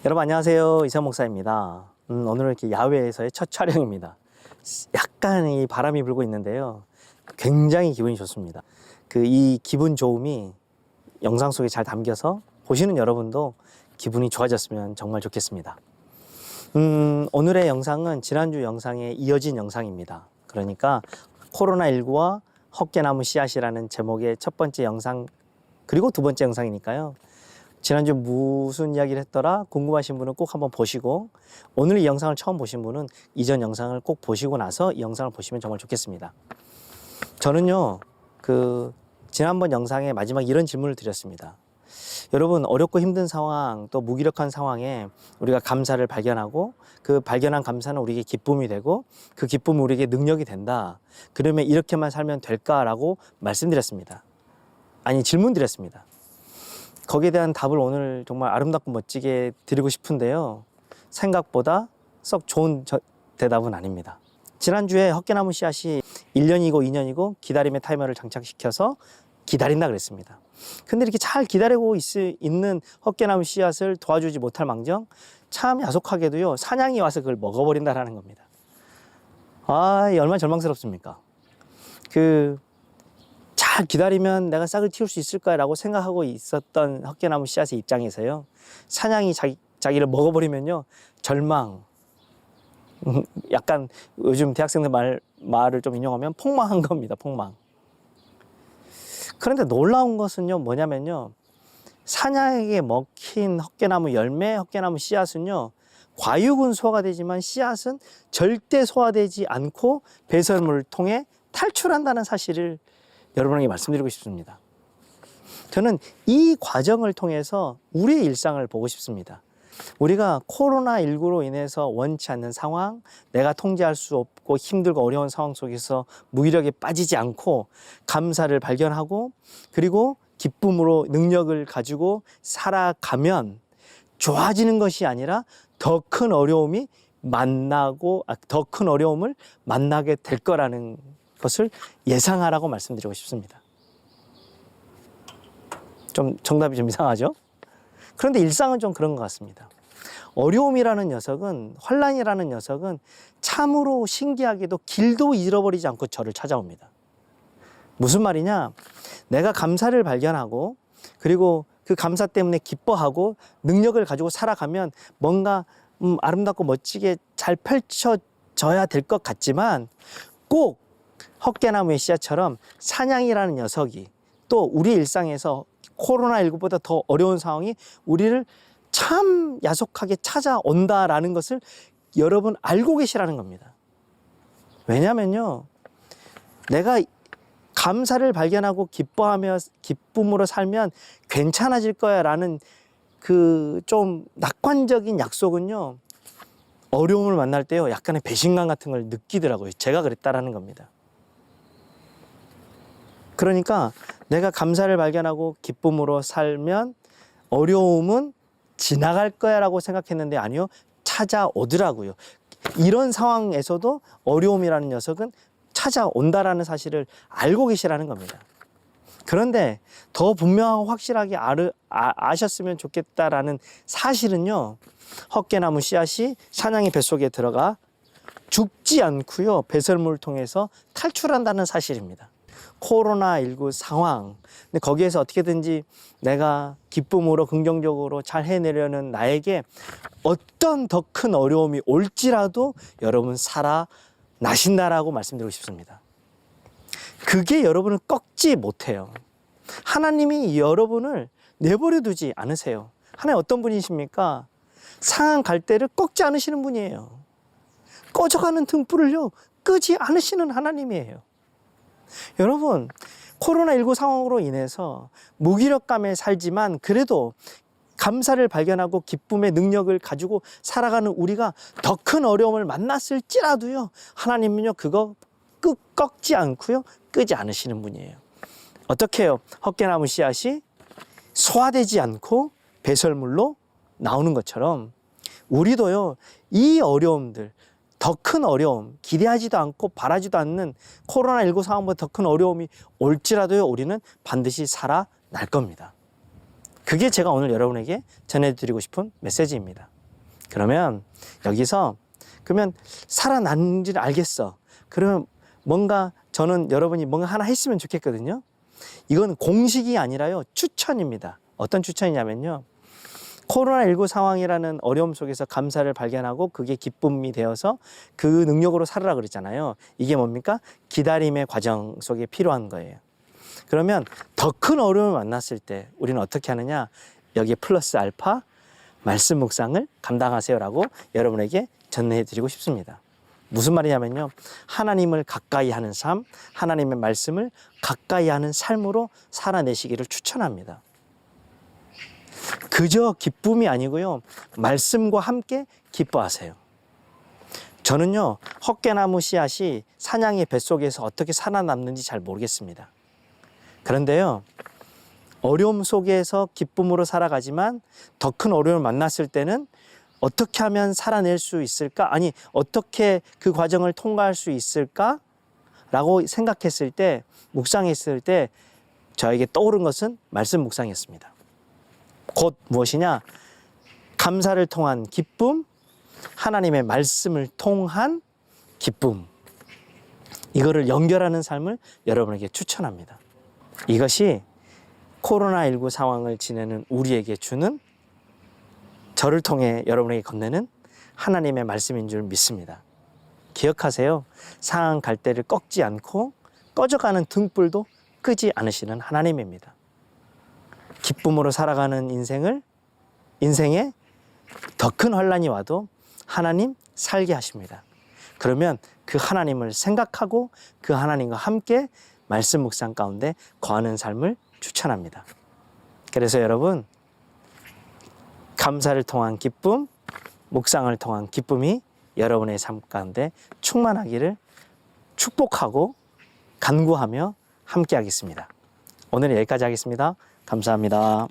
여러분 안녕하세요. 이상 목사입니다. 오늘은 이렇게 야외에서의 첫 촬영입니다. 약간 이 바람이 불고 있는데요. 굉장히 기분이 좋습니다. 이 기분 좋음이 영상 속에 잘 담겨서 보시는 여러분도 기분이 좋아졌으면 정말 좋겠습니다. 오늘의 영상은 지난주 영상에 이어진 영상입니다. 그러니까 코로나19와 헛개나무 씨앗이라는 제목의 첫 번째 영상 그리고 두 번째 영상이니까요. 지난주 무슨 이야기를 했더라 궁금하신 분은 꼭 한번 보시고, 오늘 이 영상을 처음 보신 분은 이전 영상을 꼭 보시고 나서 이 영상을 보시면 정말 좋겠습니다. 저는요, 지난번 영상에 마지막 이런 질문을 드렸습니다. 여러분, 어렵고 힘든 상황, 또 무기력한 상황에 우리가 감사를 발견하고 그 발견한 감사는 우리에게 기쁨이 되고 그 기쁨은 우리에게 능력이 된다. 그러면 이렇게만 살면 될까라고 말씀드렸습니다. 아니, 질문 드렸습니다. 거기에 대한 답을 오늘 정말 아름답고 멋지게 드리고 싶은데요. 생각보다 썩 좋은 대답은 아닙니다. 지난주에 헛개나무 씨앗이 1년이고 2년이고 기다림의 타이머를 장착시켜서 기다린다 그랬습니다. 근데 이렇게 잘 기다리고 있는 헛개나무 씨앗을 도와주지 못할 망정 참 야속하게도요, 사냥이 와서 그걸 먹어버린다라는 겁니다. 얼마나 절망스럽습니까? 잘 기다리면 내가 싹을 틔울 수 있을까라고 생각하고 있었던 헛개나무 씨앗의 입장에서요, 사냥이 자기를 먹어버리면요, 절망, 약간 요즘 대학생들 말을 좀 인용하면 폭망한 겁니다. 폭망. 그런데 놀라운 것은요, 뭐냐면요, 사냥에게 먹힌 헛개나무 열매, 헛개나무 씨앗은요, 과육은 소화가 되지만 씨앗은 절대 소화되지 않고 배설물을 통해 탈출한다는 사실을 여러분에게 말씀드리고 싶습니다. 저는 이 과정을 통해서 우리의 일상을 보고 싶습니다. 우리가 코로나19로 인해서 원치 않는 상황, 내가 통제할 수 없고 힘들고 어려운 상황 속에서 무기력에 빠지지 않고 감사를 발견하고 그리고 기쁨으로 능력을 가지고 살아가면 좋아지는 것이 아니라 더 큰 어려움을 만나게 될 거라는 것을 예상하라고 말씀드리고 싶습니다. 정답이 좀 이상하죠? 그런데 일상은 좀 그런 것 같습니다. 어려움이라는 녀석은, 환난이라는 녀석은 참으로 신기하게도 길도 잃어버리지 않고 저를 찾아옵니다. 무슨 말이냐? 내가 감사를 발견하고 그리고 그 감사 때문에 기뻐하고 능력을 가지고 살아가면 뭔가 아름답고 멋지게 잘 펼쳐져야 될 것 같지만 꼭 헛개나무의 씨앗처럼 사냥이라는 녀석이 또 우리 일상에서 코로나19보다 더 어려운 상황이 우리를 참 야속하게 찾아온다라는 것을 여러분 알고 계시라는 겁니다. 왜냐면요, 내가 감사를 발견하고 기뻐하며 기쁨으로 살면 괜찮아질 거야 라는 좀 낙관적인 약속은요, 어려움을 만날 때요, 약간의 배신감 같은 걸 느끼더라고요. 제가 그랬다라는 겁니다. 그러니까 내가 감사를 발견하고 기쁨으로 살면 어려움은 지나갈 거야 라고 생각했는데 아니요, 찾아오더라고요. 이런 상황에서도 어려움이라는 녀석은 찾아온다라는 사실을 알고 계시라는 겁니다. 그런데 더 분명하고 확실하게 아셨으면 좋겠다라는 사실은요, 헛개나무 씨앗이 사냥의 뱃속에 들어가 죽지 않고요, 배설물을 통해서 탈출한다는 사실입니다. 코로나19 상황, 근데 거기에서 어떻게든지 내가 기쁨으로 긍정적으로 잘 해내려는 나에게 어떤 더 큰 어려움이 올지라도 여러분 살아나신다라고 말씀드리고 싶습니다. 그게 여러분을 꺾지 못해요. 하나님이 여러분을 내버려 두지 않으세요. 하나님 어떤 분이십니까? 상한 갈대를 꺾지 않으시는 분이에요. 꺼져가는 등불을요, 끄지 않으시는 하나님이에요. 여러분, 코로나19 상황으로 인해서 무기력감에 살지만 그래도 감사를 발견하고 기쁨의 능력을 가지고 살아가는 우리가 더 큰 어려움을 만났을지라도요, 하나님은요, 그거 꺾지 않고요, 끄지 않으시는 분이에요. 어떻게 해요? 헛개나무 씨앗이 소화되지 않고 배설물로 나오는 것처럼 우리도요, 이 어려움들, 더 큰 어려움, 기대하지도 않고 바라지도 않는 코로나19 상황보다 더 큰 어려움이 올지라도요, 우리는 반드시 살아날 겁니다. 그게 제가 오늘 여러분에게 전해드리고 싶은 메시지입니다. 그러면 여기서 그러면 살아났는지를 알겠어. 그러면 뭔가 저는 여러분이 뭔가 하나 했으면 좋겠거든요. 이건 공식이 아니라요. 추천입니다. 어떤 추천이냐면요. 코로나19 상황이라는 어려움 속에서 감사를 발견하고 그게 기쁨이 되어서 그 능력으로 살아라 그랬잖아요. 이게 뭡니까? 기다림의 과정 속에 필요한 거예요. 그러면 더 큰 어려움을 만났을 때 우리는 어떻게 하느냐? 여기에 플러스 알파 말씀 묵상을 감당하세요라고 여러분에게 전해드리고 싶습니다. 무슨 말이냐면요. 하나님을 가까이 하는 삶, 하나님의 말씀을 가까이 하는 삶으로 살아내시기를 추천합니다. 그저 기쁨이 아니고요. 말씀과 함께 기뻐하세요. 저는요. 헛개나무 씨앗이 사냥의 뱃속에서 어떻게 살아남는지 잘 모르겠습니다. 그런데요. 어려움 속에서 기쁨으로 살아가지만 더 큰 어려움을 만났을 때는 어떻게 하면 살아낼 수 있을까? 아니, 어떻게 그 과정을 통과할 수 있을까? 라고 생각했을 때, 묵상했을 때 저에게 떠오른 것은 말씀 묵상이었습니다. 곧 무엇이냐? 감사를 통한 기쁨, 하나님의 말씀을 통한 기쁨. 이거를 연결하는 삶을 여러분에게 추천합니다. 이것이 코로나19 상황을 지내는 우리에게 주는 저를 통해 여러분에게 건네는 하나님의 말씀인 줄 믿습니다. 기억하세요. 상한 갈대를 꺾지 않고 꺼져가는 등불도 끄지 않으시는 하나님입니다. 기쁨으로 살아가는 인생에 더 큰 환난이 와도 하나님 살게 하십니다. 그러면 그 하나님을 생각하고 그 하나님과 함께 말씀 묵상 가운데 거하는 삶을 추천합니다. 그래서 여러분, 감사를 통한 기쁨, 묵상을 통한 기쁨이 여러분의 삶 가운데 충만하기를 축복하고 간구하며 함께 하겠습니다. 오늘은 여기까지 하겠습니다. 감사합니다.